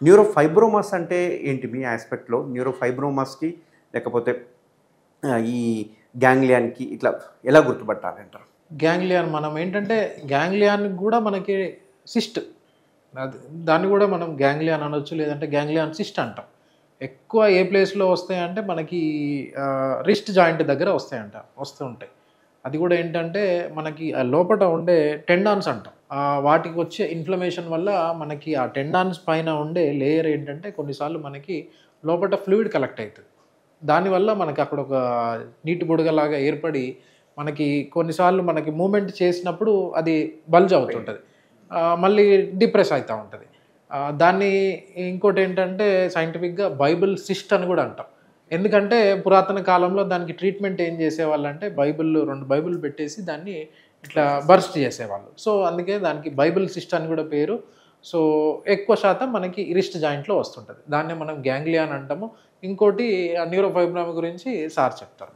న్యూరోఫైబ్రోమాస్ అంటే ఏంటి మీ యాస్పెక్ట్‌లో? న్యూరోఫైబ్రోమాస్‌కి లేకపోతే ఈ గ్యాంగ్లియాన్‌కి ఇట్లా ఎలా గుర్తుపట్టాలంటారు? గ్యాంగ్లియాన్ మనం ఏంటంటే గ్యాంగ్లియాన్‌కి గూడా మనకి సిస్ట్ అది దాన్ని గూడా మనం గ్యాంగ్లియాన్ అనొచ్చు. లేదంటే గ్యాంగ్లియాన్ సిస్ట్ అంటాం. ఎక్కువ ఏ ప్లేస్‌లో వస్తాయంటే మనకి రిస్ట్ జాయింట్ దగ్గర వస్తాయంట. వస్తూ ఉంటాయి. అది గూడా ఏంటంటే మనకి లోపట ఉండే టెండాన్స్ అంటాం. వాటికి వచ్చే ఇన్‌ఫ్లమేషన్ వల్ల మనకి ఆ టెండాన్స్ పైన ఉండే లేయర్ ఏంటంటే కొన్నిసార్లు మనకి లోపట ఫ్లూయిడ్ కలెక్ట్ అయితది. దానివల్ల మనకి అక్కడ ఒక నీటి బుడగలాగా ఏర్పడి మనకి కొన్నిసార్లు మనకి మూవ్‌మెంట్ చేసినప్పుడు అది బల్జ్ అవుతుంటది. మళ్ళీ డిప్రెస్ అయితా ఉంటది. దాన్ని ఇంకోటేంటంటే సైంటిఫిక్‌గా బైబిల్ సిస్ట్ అని గూడా అంటాం. ఎందుకంటే పురాతన కాలంలో దానికి ట్రీట్మెంట్ ఏం చేసేవాళ్ళంటే 2 బైబిల్ పెట్టేసి దాన్ని ఇట్లా బర్స్ట్ చేసేవాళ్ళు. సో, అందుకే దానికి బైబిల్ సిస్ట్ అని గూడా పేరు. సో, ఎక్కువ శాతం మనకి రిస్ట్ జాయింట్‌లో వస్తుంటది. దాన్నే మనం గ్యాంగ్లియాన్ అంటాము. ఇంకోటి న్యూరోఫైబ్రోమా గురించి సార్ చెప్తారు.